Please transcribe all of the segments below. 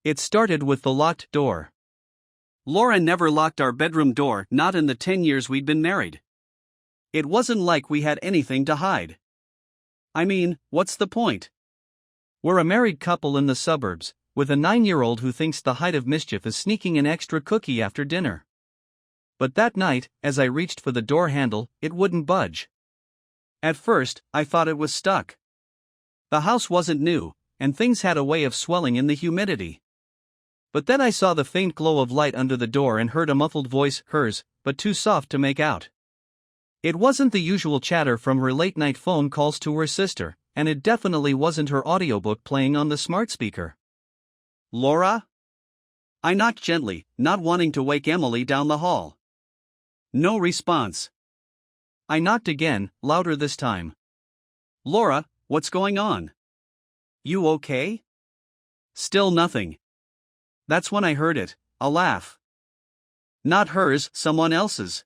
It started with the locked door. Laura never locked our bedroom door, not in the 10 years we'd been married. It wasn't like we had anything to hide. I mean, what's the point? We're a married couple in the suburbs, with a 9-year-old who thinks the height of mischief is sneaking an extra cookie after dinner. But that night, as I reached for the door handle, it wouldn't budge. At first, I thought it was stuck. The house wasn't new, and things had a way of swelling in the humidity. But then I saw the faint glow of light under the door and heard a muffled voice, hers, but too soft to make out. It wasn't the usual chatter from her late-night phone calls to her sister, and it definitely wasn't her audiobook playing on the smart speaker. "Laura?" I knocked gently, not wanting to wake Emily down the hall. No response. I knocked again, louder this time. "Laura, what's going on? You okay?" Still nothing. That's when I heard it, a laugh. Not hers, someone else's.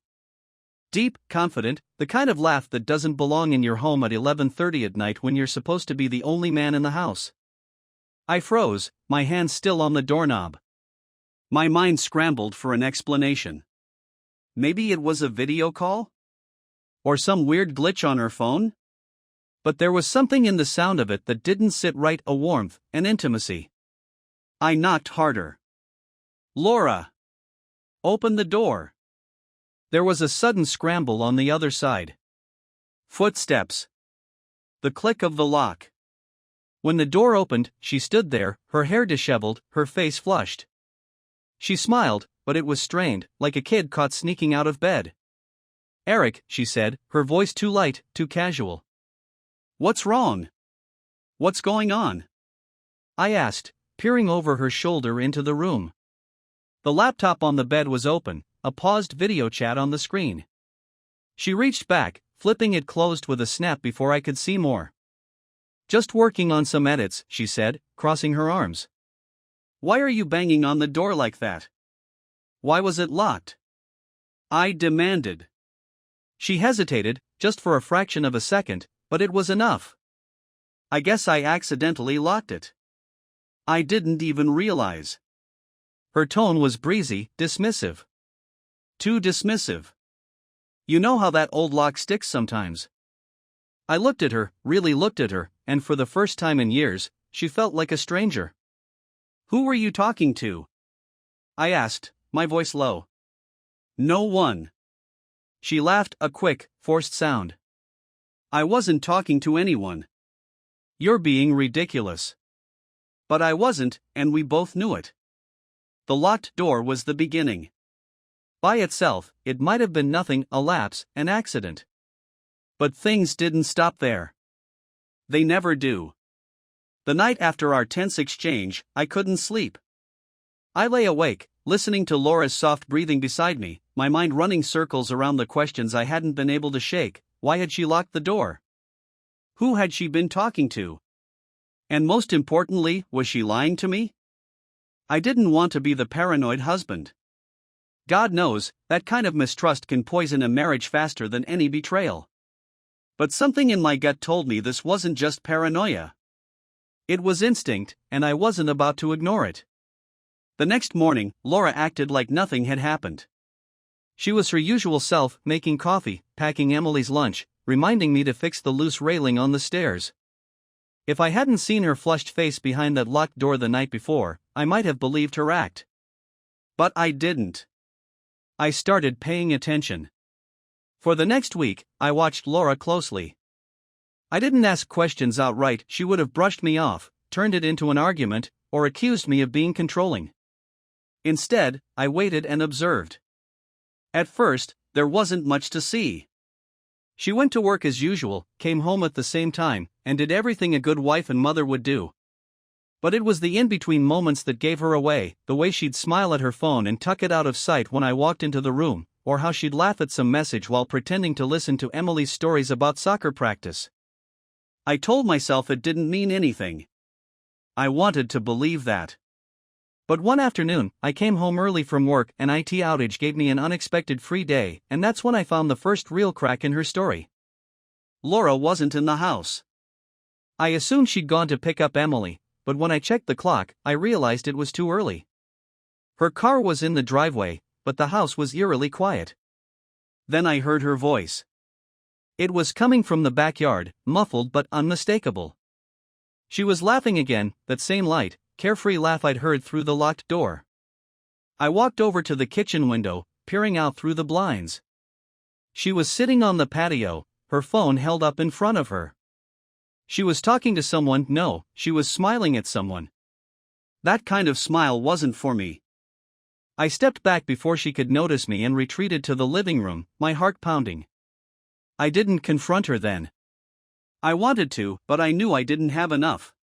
Deep, confident, the kind of laugh that doesn't belong in your home at 11:30 at night when you're supposed to be the only man in the house. I froze, my hand still on the doorknob. My mind scrambled for an explanation. Maybe it was a video call? Or some weird glitch on her phone? But there was something in the sound of it that didn't sit right, a warmth, an intimacy. I knocked harder. "Laura! Open the door!" There was a sudden scramble on the other side. Footsteps. The click of the lock. When the door opened, she stood there, her hair disheveled, her face flushed. She smiled, but it was strained, like a kid caught sneaking out of bed. "Eric," she said, her voice too light, too casual. "What's wrong? What's going on?" I asked, peering over her shoulder into the room. The laptop on the bed was open, a paused video chat on the screen. She reached back, flipping it closed with a snap before I could see more. "Just working on some edits," she said, crossing her arms. "Why are you banging on the door like that? Why was it locked?" I demanded. She hesitated, just for a fraction of a second, but it was enough. "I guess I accidentally locked it. I didn't even realize." Her tone was breezy, dismissive. Too dismissive. You know how that old lock sticks sometimes. I looked at her, really looked at her, and for the first time in years, she felt like a stranger. "Who were you talking to?" I asked, my voice low. "No one." She laughed, a quick, forced sound. "I wasn't talking to anyone." "You're being ridiculous." But I wasn't, and we both knew it. The locked door was the beginning. By itself, it might have been nothing, a lapse, an accident. But things didn't stop there. They never do. The night after our tense exchange, I couldn't sleep. I lay awake, listening to Laura's soft breathing beside me, my mind running circles around the questions I hadn't been able to shake. Why had she locked the door? Who had she been talking to? And most importantly, was she lying to me? I didn't want to be the paranoid husband. God knows, that kind of mistrust can poison a marriage faster than any betrayal. But something in my gut told me this wasn't just paranoia. It was instinct, and I wasn't about to ignore it. The next morning, Laura acted like nothing had happened. She was her usual self, making coffee, packing Emily's lunch, reminding me to fix the loose railing on the stairs. If I hadn't seen her flushed face behind that locked door the night before, I might have believed her act. But I didn't. I started paying attention. For the next week, I watched Laura closely. I didn't ask questions outright, she would have brushed me off, turned it into an argument, or accused me of being controlling. Instead, I waited and observed. At first, there wasn't much to see. She went to work as usual, came home at the same time, and did everything a good wife and mother would do. But it was the in-between moments that gave her away, the way she'd smile at her phone and tuck it out of sight when I walked into the room, or how she'd laugh at some message while pretending to listen to Emily's stories about soccer practice. I told myself it didn't mean anything. I wanted to believe that. But one afternoon, I came home early from work, an IT outage gave me an unexpected free day, and that's when I found the first real crack in her story. Laura wasn't in the house. I assumed she'd gone to pick up Emily, but when I checked the clock, I realized it was too early. Her car was in the driveway, but the house was eerily quiet. Then I heard her voice. It was coming from the backyard, muffled but unmistakable. She was laughing again, that same light, carefree laugh I'd heard through the locked door. I walked over to the kitchen window, peering out through the blinds. She was sitting on the patio, her phone held up in front of her. She was talking to someone. No, she was smiling at someone. That kind of smile wasn't for me. I stepped back before she could notice me and retreated to the living room, my heart pounding. I didn't confront her then. I wanted to, but I knew I didn't have enough.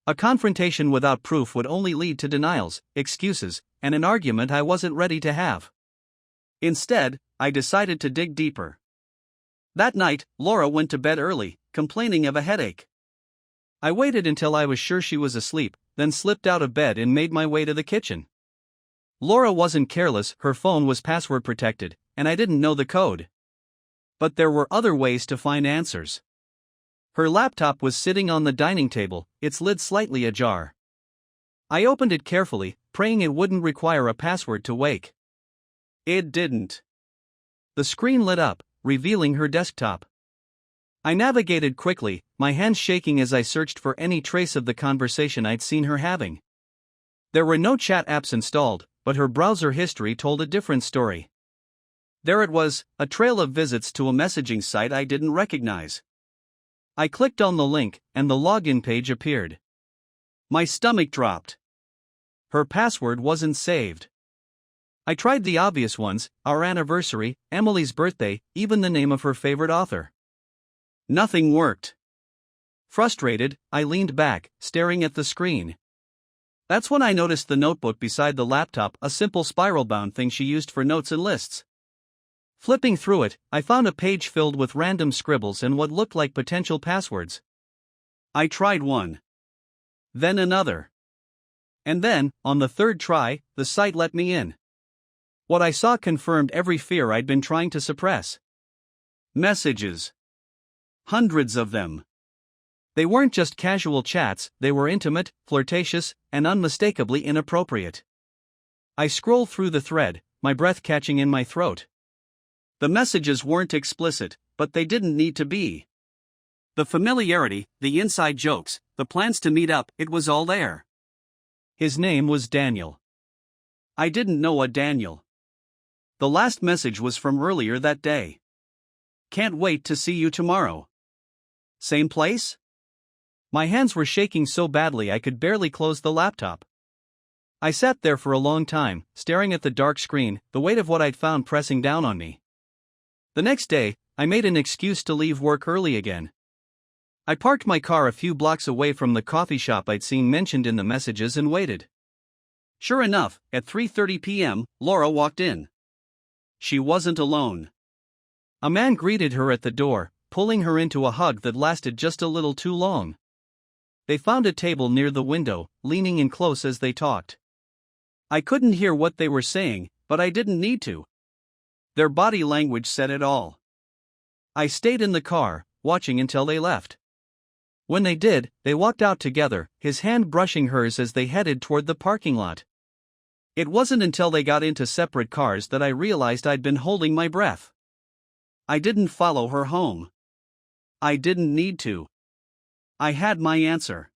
A confrontation without proof would only lead to denials, excuses, and an argument I wasn't ready to have. Instead, I decided to dig deeper. That night, Laura went to bed early, complaining of a headache. I waited until I was sure she was asleep, then slipped out of bed and made my way to the kitchen. Laura wasn't careless, her phone was password protected, and I didn't know the code. But there were other ways to find answers. Her laptop was sitting on the dining table, its lid slightly ajar. I opened it carefully, praying it wouldn't require a password to wake. It didn't. The screen lit up, revealing her desktop. I navigated quickly, my hands shaking as I searched for any trace of the conversation I'd seen her having. There were no chat apps installed, but her browser history told a different story. There it was, a trail of visits to a messaging site I didn't recognize. I clicked on the link, and the login page appeared. My stomach dropped. Her password wasn't saved. I tried the obvious ones, our anniversary, Emily's birthday, even the name of her favorite author. Nothing worked. Frustrated, I leaned back, staring at the screen. That's when I noticed the notebook beside the laptop, a simple spiral-bound thing she used for notes and lists. Flipping through it, I found a page filled with random scribbles and what looked like potential passwords. I tried one. Then another. And then, on the third try, the site let me in. What I saw confirmed every fear I'd been trying to suppress. Messages. Hundreds of them. They weren't just casual chats, they were intimate, flirtatious, and unmistakably inappropriate. I scrolled through the thread, my breath catching in my throat. The messages weren't explicit, but they didn't need to be. The familiarity, the inside jokes, the plans to meet up, it was all there. His name was Daniel. I didn't know a Daniel. The last message was from earlier that day. Can't wait to see you tomorrow. Same place? My hands were shaking so badly I could barely close the laptop. I sat there for a long time, staring at the dark screen, the weight of what I'd found pressing down on me. The next day, I made an excuse to leave work early again. I parked my car a few blocks away from the coffee shop I'd seen mentioned in the messages and waited. Sure enough, at 3:30 p.m., Laura walked in. She wasn't alone. A man greeted her at the door, pulling her into a hug that lasted just a little too long. They found a table near the window, leaning in close as they talked. I couldn't hear what they were saying, but I didn't need to. Their body language said it all. I stayed in the car, watching until they left. When they did, they walked out together, his hand brushing hers as they headed toward the parking lot. It wasn't until they got into separate cars that I realized I'd been holding my breath. I didn't follow her home. I didn't need to. I had my answer.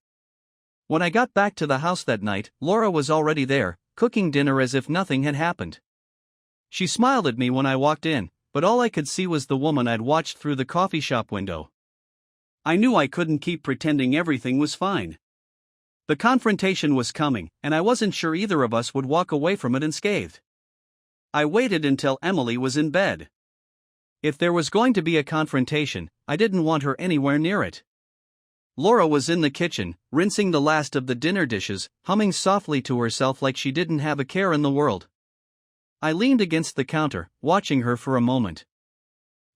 When I got back to the house that night, Laura was already there, cooking dinner as if nothing had happened. She smiled at me when I walked in, but all I could see was the woman I'd watched through the coffee shop window. I knew I couldn't keep pretending everything was fine. The confrontation was coming, and I wasn't sure either of us would walk away from it unscathed. I waited until Emily was in bed. If there was going to be a confrontation, I didn't want her anywhere near it. Laura was in the kitchen, rinsing the last of the dinner dishes, humming softly to herself like she didn't have a care in the world. I leaned against the counter, watching her for a moment.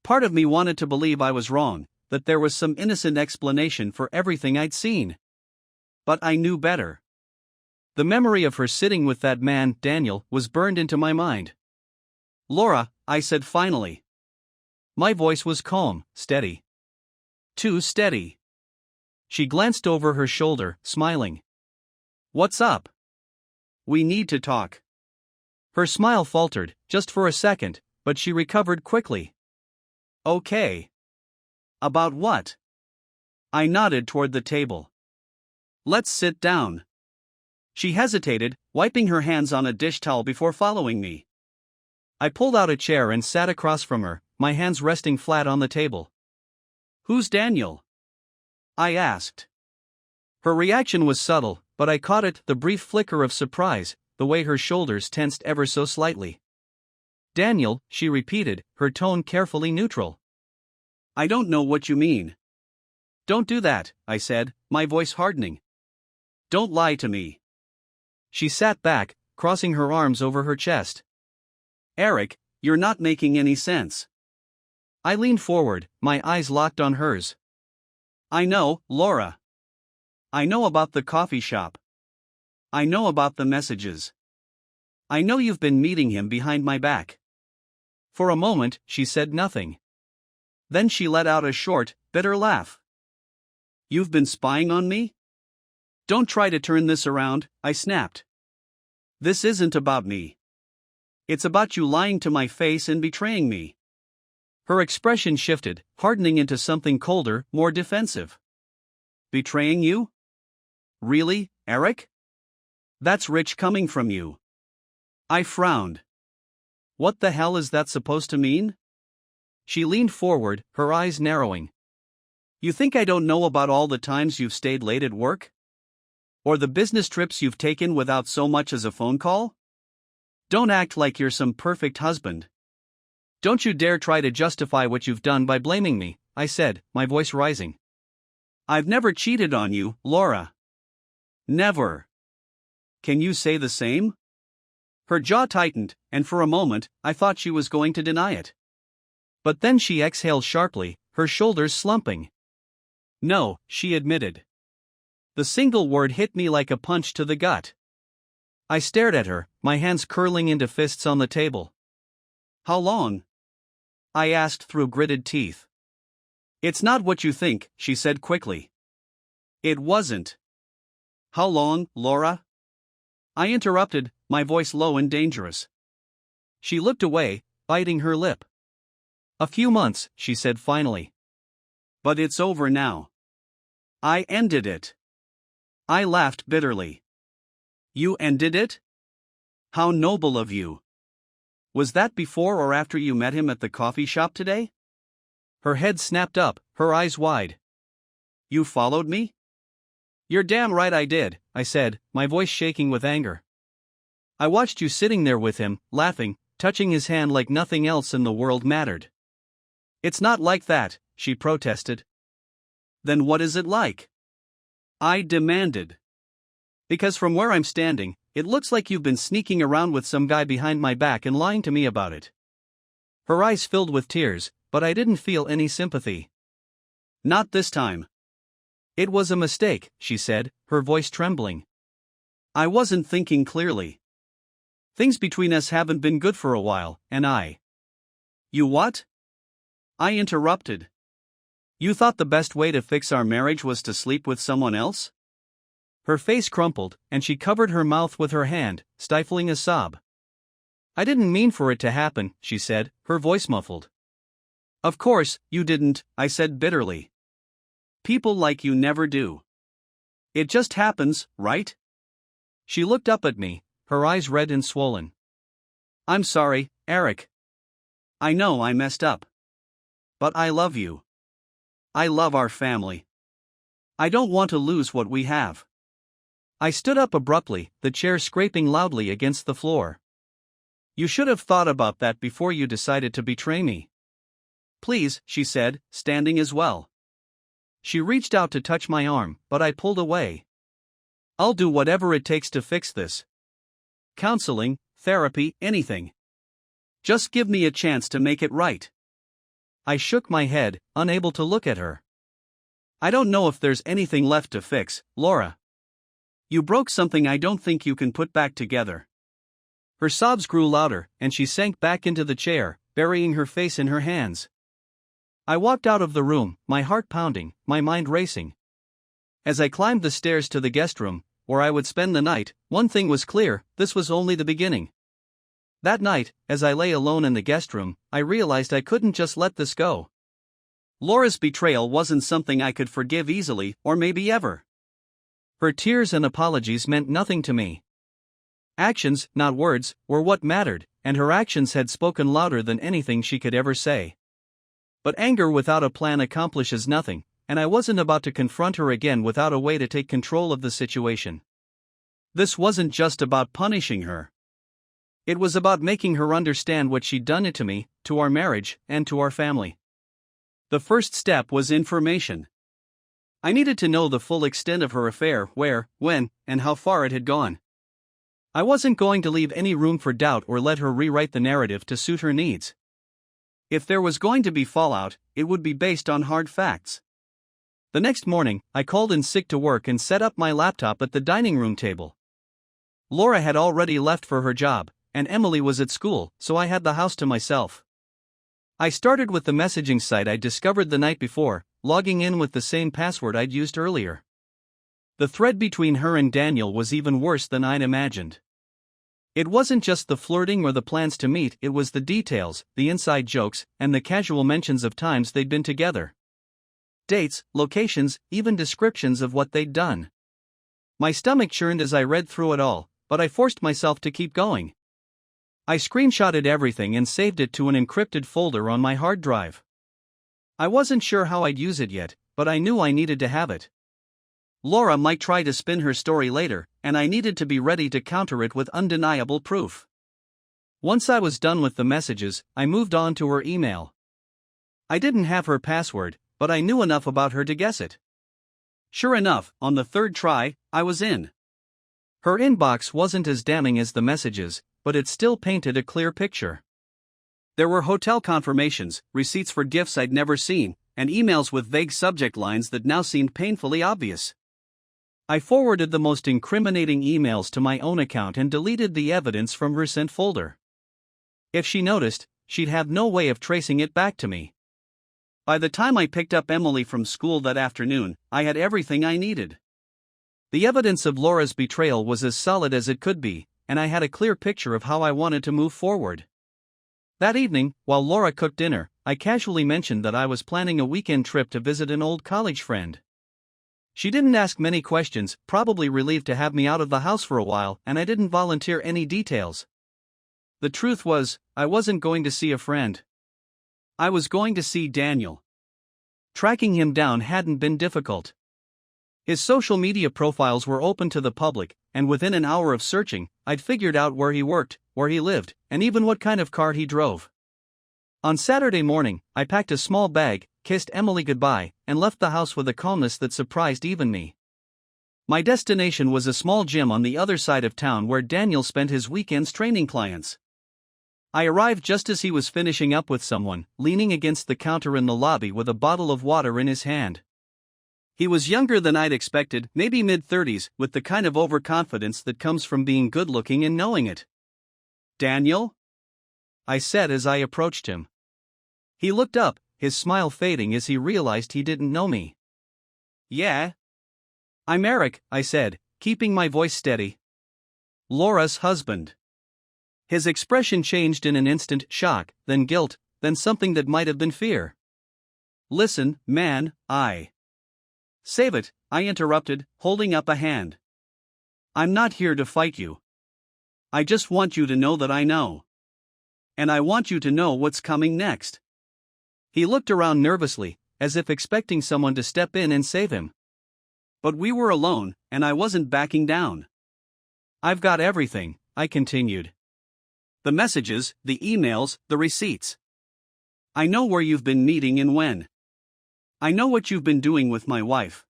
Part of me wanted to believe I was wrong, that there was some innocent explanation for everything I'd seen. But I knew better. The memory of her sitting with that man, Daniel, was burned into my mind. "Laura," I said finally. My voice was calm, steady. Too steady. She glanced over her shoulder, smiling. What's up? We need to talk. Her smile faltered, just for a second, but she recovered quickly. Okay. About what? I nodded toward the table. Let's sit down. She hesitated, wiping her hands on a dish towel before following me. I pulled out a chair and sat across from her, my hands resting flat on the table. Who's Daniel? I asked. Her reaction was subtle, but I caught it, the brief flicker of surprise, the way her shoulders tensed ever so slightly. Daniel, she repeated, her tone carefully neutral. I don't know what you mean. Don't do that, I said, my voice hardening. Don't lie to me. She sat back, crossing her arms over her chest. Eric, you're not making any sense. I leaned forward, my eyes locked on hers. I know, Laura. I know about the coffee shop. I know about the messages. I know you've been meeting him behind my back. For a moment, she said nothing. Then she let out a short, bitter laugh. You've been spying on me? Don't try to turn this around, I snapped. This isn't about me. It's about you lying to my face and betraying me. Her expression shifted, hardening into something colder, more defensive. Betraying you? Really, Eric? That's rich coming from you. I frowned. What the hell is that supposed to mean? She leaned forward, her eyes narrowing. You think I don't know about all the times you've stayed late at work? Or the business trips you've taken without so much as a phone call? Don't act like you're some perfect husband. Don't you dare try to justify what you've done by blaming me, I said, my voice rising. I've never cheated on you, Laura. Never. Can you say the same? Her jaw tightened, and for a moment, I thought she was going to deny it. But then she exhaled sharply, her shoulders slumping. No, she admitted. The single word hit me like a punch to the gut. I stared at her, my hands curling into fists on the table. How long? I asked through gritted teeth. It's not what you think, she said quickly. It wasn't. How long, Laura? I interrupted, my voice low and dangerous. She looked away, biting her lip. A few months, she said finally. But it's over now. I ended it. I laughed bitterly. You ended it? How noble of you. Was that before or after you met him at the coffee shop today? Her head snapped up, her eyes wide. You followed me? You're damn right I did, I said, my voice shaking with anger. I watched you sitting there with him, laughing, touching his hand like nothing else in the world mattered. It's not like that, she protested. Then what is it like? I demanded. Because from where I'm standing, it looks like you've been sneaking around with some guy behind my back and lying to me about it. Her eyes filled with tears, but I didn't feel any sympathy. Not this time. It was a mistake, she said, her voice trembling. I wasn't thinking clearly. Things between us haven't been good for a while, and I. You what? I interrupted. You thought the best way to fix our marriage was to sleep with someone else? Her face crumpled, and she covered her mouth with her hand, stifling a sob. I didn't mean for it to happen, she said, her voice muffled. Of course, you didn't, I said bitterly. People like you never do. It just happens, right? She looked up at me, her eyes red and swollen. I'm sorry, Eric. I know I messed up. But I love you. I love our family. I don't want to lose what we have. I stood up abruptly, the chair scraping loudly against the floor. You should have thought about that before you decided to betray me. Please, she said, standing as well. She reached out to touch my arm, but I pulled away. I'll do whatever it takes to fix this. Counseling, therapy, anything. Just give me a chance to make it right. I shook my head, unable to look at her. I don't know if there's anything left to fix, Laura. You broke something I don't think you can put back together. Her sobs grew louder, and she sank back into the chair, burying her face in her hands. I walked out of the room, my heart pounding, my mind racing. As I climbed the stairs to the guest room, where I would spend the night, one thing was clear: this was only the beginning. That night, as I lay alone in the guest room, I realized I couldn't just let this go. Laura's betrayal wasn't something I could forgive easily, or maybe ever. Her tears and apologies meant nothing to me. Actions, not words, were what mattered, and her actions had spoken louder than anything she could ever say. But anger without a plan accomplishes nothing, and I wasn't about to confront her again without a way to take control of the situation. This wasn't just about punishing her. It was about making her understand what she'd done to me, to our marriage, and to our family. The first step was information. I needed to know the full extent of her affair, where, when, and how far it had gone. I wasn't going to leave any room for doubt or let her rewrite the narrative to suit her needs. If there was going to be fallout, it would be based on hard facts. The next morning, I called in sick to work and set up my laptop at the dining room table. Laura had already left for her job, and Emily was at school, so I had the house to myself. I started with the messaging site I discovered the night before, logging in with the same password I'd used earlier. The thread between her and Daniel was even worse than I'd imagined. It wasn't just the flirting or the plans to meet, it was the details, the inside jokes, and the casual mentions of times they'd been together. Dates, locations, even descriptions of what they'd done. My stomach churned as I read through it all, but I forced myself to keep going. I screenshotted everything and saved it to an encrypted folder on my hard drive. I wasn't sure how I'd use it yet, but I knew I needed to have it. Laura might try to spin her story later, and I needed to be ready to counter it with undeniable proof. Once I was done with the messages, I moved on to her email. I didn't have her password, but I knew enough about her to guess it. Sure enough, on the third try, I was in. Her inbox wasn't as damning as the messages, but it still painted a clear picture. There were hotel confirmations, receipts for gifts I'd never seen, and emails with vague subject lines that now seemed painfully obvious. I forwarded the most incriminating emails to my own account and deleted the evidence from her sent folder. If she noticed, she'd have no way of tracing it back to me. By the time I picked up Emily from school that afternoon, I had everything I needed. The evidence of Laura's betrayal was as solid as it could be, and I had a clear picture of how I wanted to move forward. That evening, while Laura cooked dinner, I casually mentioned that I was planning a weekend trip to visit an old college friend. She didn't ask many questions, probably relieved to have me out of the house for a while, and I didn't volunteer any details. The truth was, I wasn't going to see a friend. I was going to see Daniel. Tracking him down hadn't been difficult. His social media profiles were open to the public, and within an hour of searching, I'd figured out where he worked, where he lived, and even what kind of car he drove. On Saturday morning, I packed a small bag, kissed Emily goodbye, and left the house with a calmness that surprised even me. My destination was a small gym on the other side of town where Daniel spent his weekends training clients. I arrived just as he was finishing up with someone, leaning against the counter in the lobby with a bottle of water in his hand. He was younger than I'd expected, maybe mid-30s, with the kind of overconfidence that comes from being good-looking and knowing it. "Daniel?" I said as I approached him. He looked up, his smile fading as he realized he didn't know me. "Yeah?" "I'm Eric," I said, keeping my voice steady. "Laura's husband." His expression changed in an instant: shock, then guilt, then something that might have been fear. "Listen, man, Save it," I interrupted, holding up a hand. "I'm not here to fight you. I just want you to know that I know. And I want you to know what's coming next." He looked around nervously, as if expecting someone to step in and save him. But we were alone, and I wasn't backing down. "I've got everything," I continued. "The messages, the emails, the receipts. I know where you've been meeting and when. I know what you've been doing with my wife."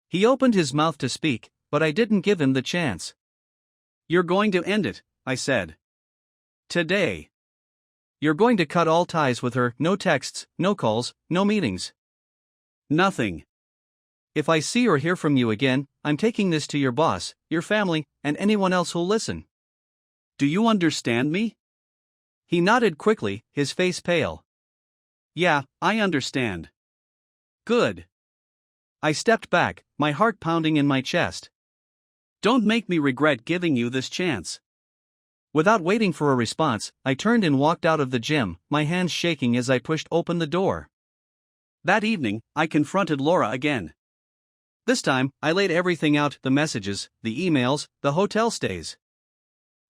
He opened his mouth to speak, but I didn't give him the chance. "You're going to end it," I said. "Today. You're going to cut all ties with her, no texts, no calls, no meetings. Nothing. If I see or hear from you again, I'm taking this to your boss, your family, and anyone else who'll listen. Do you understand me?" He nodded quickly, his face pale. "Yeah, I understand." "Good." I stepped back, my heart pounding in my chest. Don't make me regret giving you this chance. Without waiting for a response, I turned and walked out of the gym, my hands shaking as I pushed open the door. That evening, I confronted Laura again. This time, I laid everything out, the messages, the emails, the hotel stays.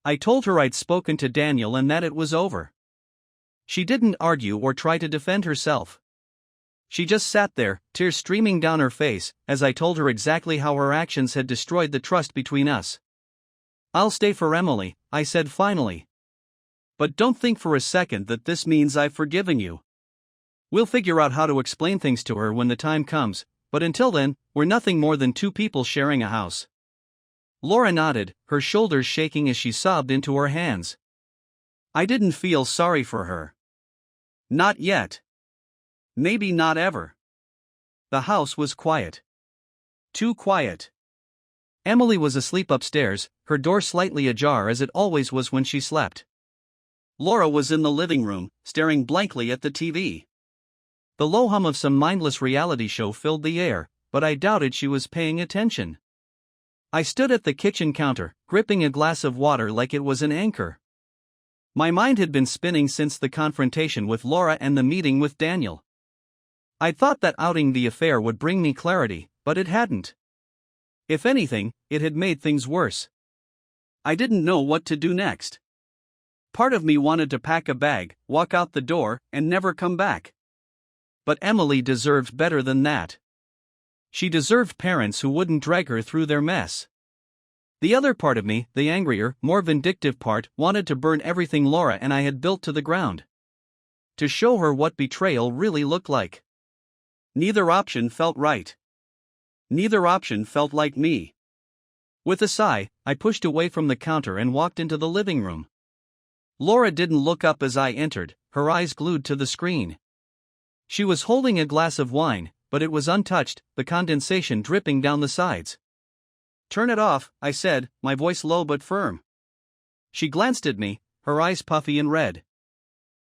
I told her I'd spoken to Daniel and that it was over. She didn't argue or try to defend herself. She just sat there, tears streaming down her face, as I told her exactly how her actions had destroyed the trust between us. I'll stay for Emily, I said finally. But don't think for a second that this means I've forgiven you. We'll figure out how to explain things to her when the time comes, but until then, we're nothing more than two people sharing a house. Laura nodded, her shoulders shaking as she sobbed into her hands. I didn't feel sorry for her. Not yet. Maybe not ever. The house was quiet. Too quiet. Emily was asleep upstairs, her door slightly ajar as it always was when she slept. Laura was in the living room, staring blankly at the TV. The low hum of some mindless reality show filled the air, but I doubted she was paying attention. I stood at the kitchen counter, gripping a glass of water like it was an anchor. My mind had been spinning since the confrontation with Laura and the meeting with Daniel. I thought that outing the affair would bring me clarity, but it hadn't. If anything, it had made things worse. I didn't know what to do next. Part of me wanted to pack a bag, walk out the door, and never come back. But Emily deserved better than that. She deserved parents who wouldn't drag her through their mess. The other part of me, the angrier, more vindictive part, wanted to burn everything Laura and I had built to the ground. To show her what betrayal really looked like. Neither option felt right. Neither option felt like me. With a sigh, I pushed away from the counter and walked into the living room. Laura didn't look up as I entered, her eyes glued to the screen. She was holding a glass of wine, but it was untouched, the condensation dripping down the sides. Turn it off, I said, my voice low but firm. She glanced at me, her eyes puffy and red.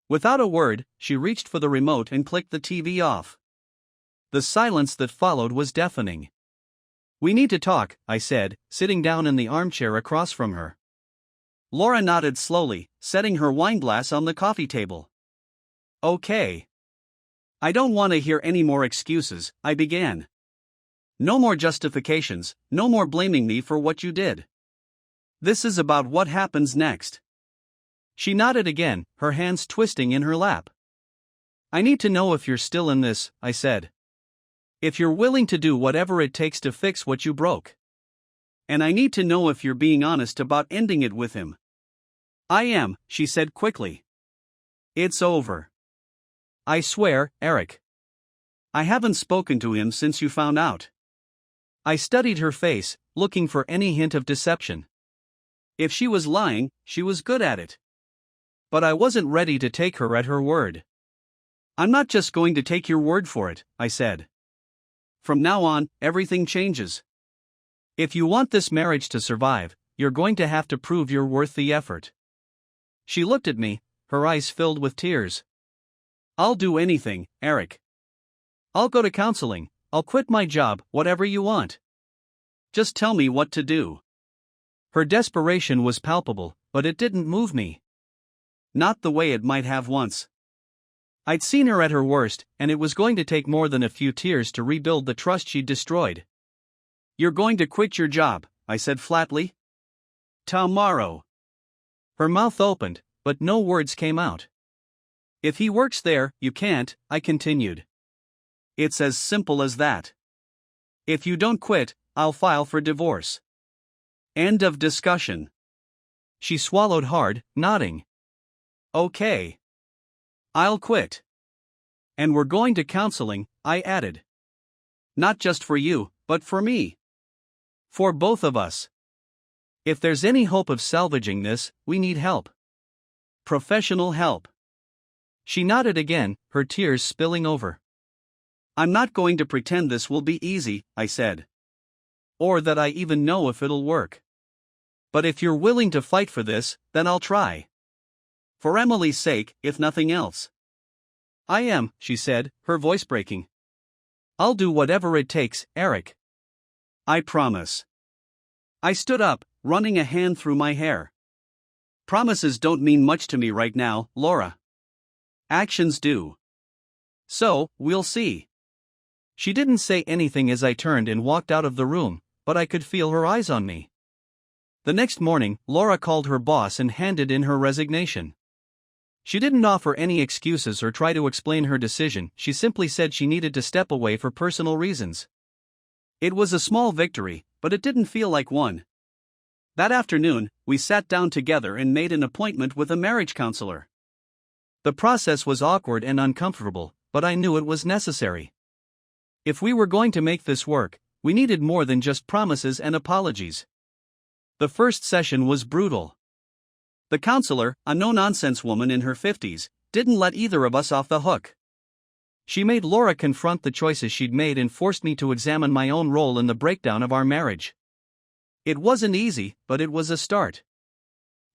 Without a word, she reached for the remote and clicked the TV off. The silence that followed was deafening. We need to talk, I said, sitting down in the armchair across from her. Laura nodded slowly, setting her wineglass on the coffee table. Okay. I don't want to hear any more excuses, I began. No more justifications, no more blaming me for what you did. This is about what happens next. She nodded again, her hands twisting in her lap. I need to know if you're still in this, I said. If you're willing to do whatever it takes to fix what you broke. And I need to know if you're being honest about ending it with him. I am, she said quickly. It's over. I swear, Eric. I haven't spoken to him since you found out. I studied her face, looking for any hint of deception. If she was lying, she was good at it. But I wasn't ready to take her at her word. I'm not just going to take your word for it, I said. From now on, everything changes. If you want this marriage to survive, you're going to have to prove you're worth the effort. She looked at me, her eyes filled with tears. I'll do anything, Eric. I'll go to counseling, I'll quit my job, whatever you want. Just tell me what to do. Her desperation was palpable, but it didn't move me. Not the way it might have once. I'd seen her at her worst, and it was going to take more than a few tears to rebuild the trust she'd destroyed. You're going to quit your job, I said flatly. Tomorrow. Her mouth opened, but no words came out. If he works there, you can't, I continued. It's as simple as that. If you don't quit, I'll file for divorce. End of discussion. She swallowed hard, nodding. Okay. I'll quit. And we're going to counseling, I added. Not just for you, but for me. For both of us. If there's any hope of salvaging this, we need help. Professional help. She nodded again, her tears spilling over. I'm not going to pretend this will be easy, I said. Or that I even know if it'll work. But if you're willing to fight for this, then I'll try. For Emily's sake, if nothing else. I am, she said, her voice breaking. I'll do whatever it takes, Eric. I promise. I stood up, running a hand through my hair. Promises don't mean much to me right now, Laura. Actions do. So, we'll see. She didn't say anything as I turned and walked out of the room, but I could feel her eyes on me. The next morning, Laura called her boss and handed in her resignation. She didn't offer any excuses or try to explain her decision, she simply said she needed to step away for personal reasons. It was a small victory, but it didn't feel like one. That afternoon, we sat down together and made an appointment with a marriage counselor. The process was awkward and uncomfortable, but I knew it was necessary. If we were going to make this work, we needed more than just promises and apologies. The first session was brutal. The counselor, a no-nonsense woman in her 50s, didn't let either of us off the hook. She made Laura confront the choices she'd made and forced me to examine my own role in the breakdown of our marriage. It wasn't easy, but it was a start.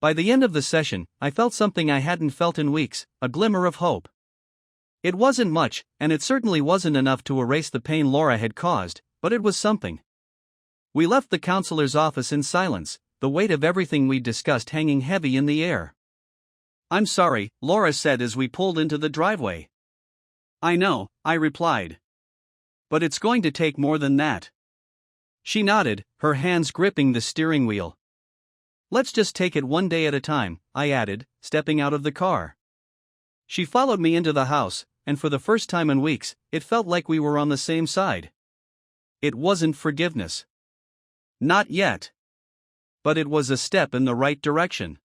By the end of the session, I felt something I hadn't felt in weeks, a glimmer of hope. It wasn't much, and it certainly wasn't enough to erase the pain Laura had caused, but it was something. We left the counselor's office in silence, the weight of everything we'd discussed hanging heavy in the air. "I'm sorry," Laura said as we pulled into the driveway. "I know," I replied. "But it's going to take more than that." She nodded, her hands gripping the steering wheel. "Let's just take it one day at a time," I added, stepping out of the car. She followed me into the house, and for the first time in weeks, it felt like we were on the same side. It wasn't forgiveness. Not yet. But it was a step in the right direction.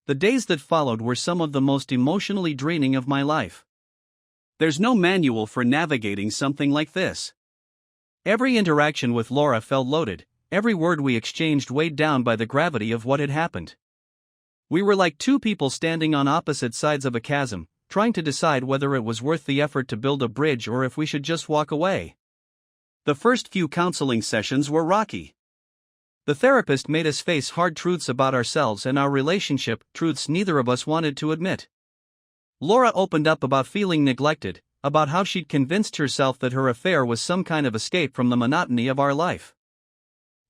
The days that followed were some of the most emotionally draining of my life. There's no manual for navigating something like this. Every interaction with Laura felt loaded, every word we exchanged weighed down by the gravity of what had happened. We were like two people standing on opposite sides of a chasm, trying to decide whether it was worth the effort to build a bridge or if we should just walk away. The first few counseling sessions were rocky. The therapist made us face hard truths about ourselves and our relationship, truths neither of us wanted to admit. Laura opened up about feeling neglected, about how she'd convinced herself that her affair was some kind of escape from the monotony of our life.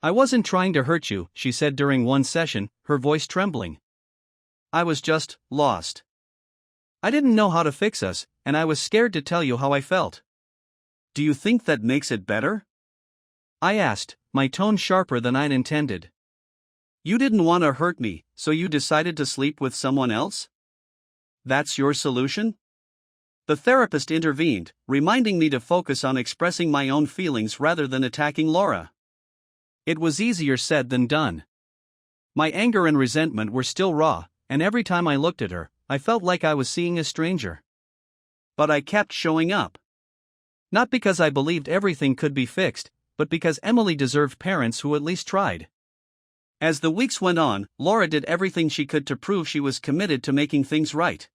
"I wasn't trying to hurt you," she said during one session, her voice trembling. "I was just lost. I didn't know how to fix us, and I was scared to tell you how I felt." "Do you think that makes it better?" I asked, my tone sharper than I'd intended. "You didn't want to hurt me, so you decided to sleep with someone else? That's your solution?" The therapist intervened, reminding me to focus on expressing my own feelings rather than attacking Laura. It was easier said than done. My anger and resentment were still raw, and every time I looked at her, I felt like I was seeing a stranger. But I kept showing up. Not because I believed everything could be fixed, but because Emily deserved parents who at least tried. As the weeks went on, Laura did everything she could to prove she was committed to making things right.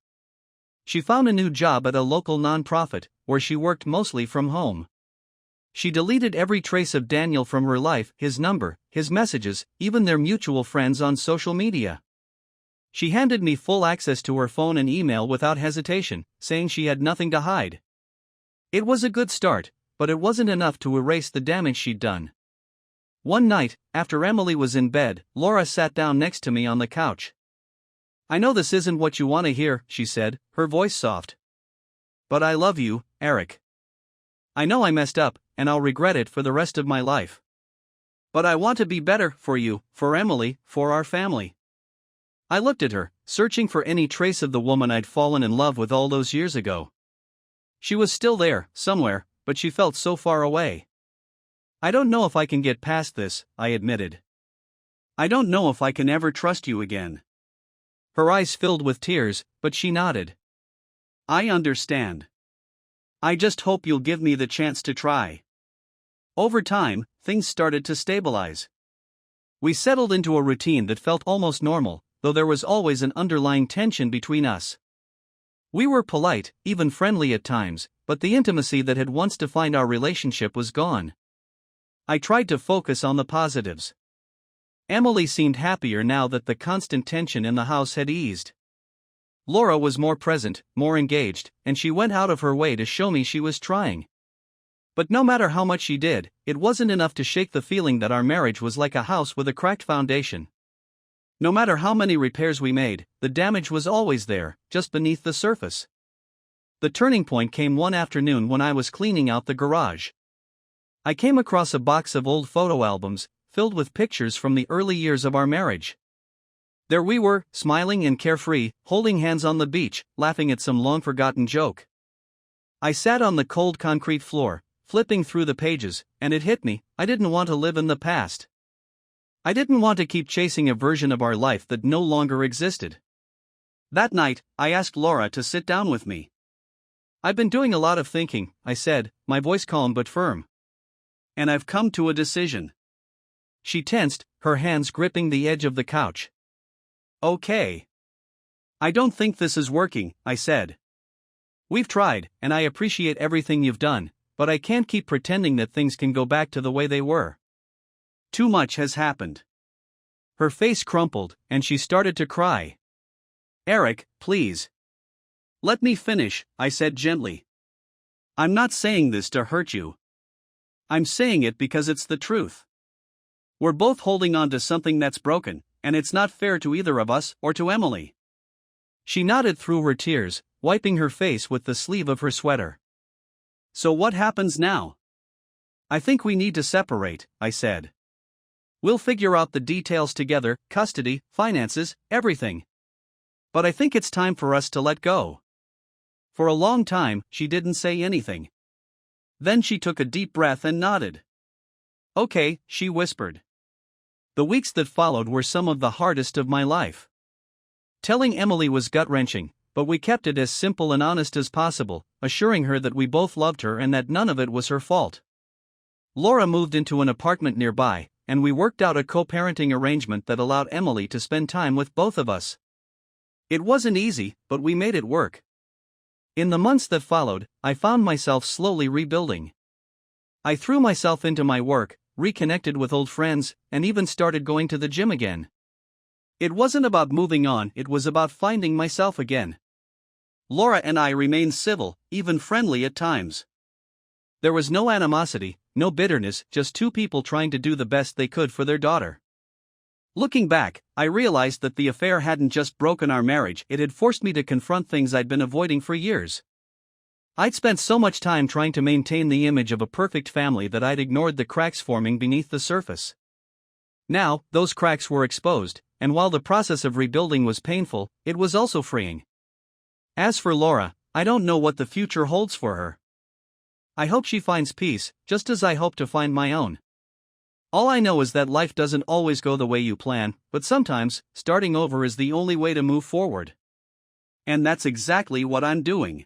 She found a new job at a local nonprofit, where she worked mostly from home. She deleted every trace of Daniel from her life, his number, his messages, even their mutual friends on social media. She handed me full access to her phone and email without hesitation, saying she had nothing to hide. It was a good start, but it wasn't enough to erase the damage she'd done. One night, after Emily was in bed, Laura sat down next to me on the couch. "I know this isn't what you want to hear," she said, her voice soft. "But I love you, Eric. I know I messed up, and I'll regret it for the rest of my life. But I want to be better for you, for Emily, for our family." I looked at her, searching for any trace of the woman I'd fallen in love with all those years ago. She was still there, somewhere, but she felt so far away. "I don't know if I can get past this," I admitted. "I don't know if I can ever trust you again." Her eyes filled with tears, but she nodded. "I understand. I just hope you'll give me the chance to try." Over time, things started to stabilize. We settled into a routine that felt almost normal, though there was always an underlying tension between us. We were polite, even friendly at times, but the intimacy that had once defined our relationship was gone. I tried to focus on the positives. Emily seemed happier now that the constant tension in the house had eased. Laura was more present, more engaged, and she went out of her way to show me she was trying. But no matter how much she did, it wasn't enough to shake the feeling that our marriage was like a house with a cracked foundation. No matter how many repairs we made, the damage was always there, just beneath the surface. The turning point came one afternoon when I was cleaning out the garage. I came across a box of old photo albums, filled with pictures from the early years of our marriage. There we were, smiling and carefree, holding hands on the beach, laughing at some long-forgotten joke. I sat on the cold concrete floor, flipping through the pages, and it hit me, I didn't want to live in the past. I didn't want to keep chasing a version of our life that no longer existed. That night, I asked Laura to sit down with me. "I've been doing a lot of thinking," I said, my voice calm but firm. "And I've come to a decision." She tensed, her hands gripping the edge of the couch. "Okay. I don't think this is working," I said. "We've tried, and I appreciate everything you've done, but I can't keep pretending that things can go back to the way they were. Too much has happened." Her face crumpled, and she started to cry. "Eric, please. Let me finish," I said gently. "I'm not saying this to hurt you. I'm saying it because it's the truth. We're both holding on to something that's broken, and it's not fair to either of us or to Emily." She nodded through her tears, wiping her face with the sleeve of her sweater. "So what happens now?" "I think we need to separate," I said. "We'll figure out the details together, custody, finances, everything. But I think it's time for us to let go." For a long time, she didn't say anything. Then she took a deep breath and nodded. "Okay," she whispered. The weeks that followed were some of the hardest of my life. Telling Emily was gut-wrenching, but we kept it as simple and honest as possible, assuring her that we both loved her and that none of it was her fault. Laura moved into an apartment nearby, and we worked out a co-parenting arrangement that allowed Emily to spend time with both of us. It wasn't easy, but we made it work. In the months that followed, I found myself slowly rebuilding. I threw myself into my work, reconnected with old friends, and even started going to the gym again. It wasn't about moving on, it was about finding myself again. Laura and I remained civil, even friendly at times. There was no animosity, no bitterness, just two people trying to do the best they could for their daughter. Looking back, I realized that the affair hadn't just broken our marriage, it had forced me to confront things I'd been avoiding for years. I'd spent so much time trying to maintain the image of a perfect family that I'd ignored the cracks forming beneath the surface. Now, those cracks were exposed, and while the process of rebuilding was painful, it was also freeing. As for Laura, I don't know what the future holds for her. I hope she finds peace, just as I hope to find my own. All I know is that life doesn't always go the way you plan, but sometimes, starting over is the only way to move forward. And that's exactly what I'm doing.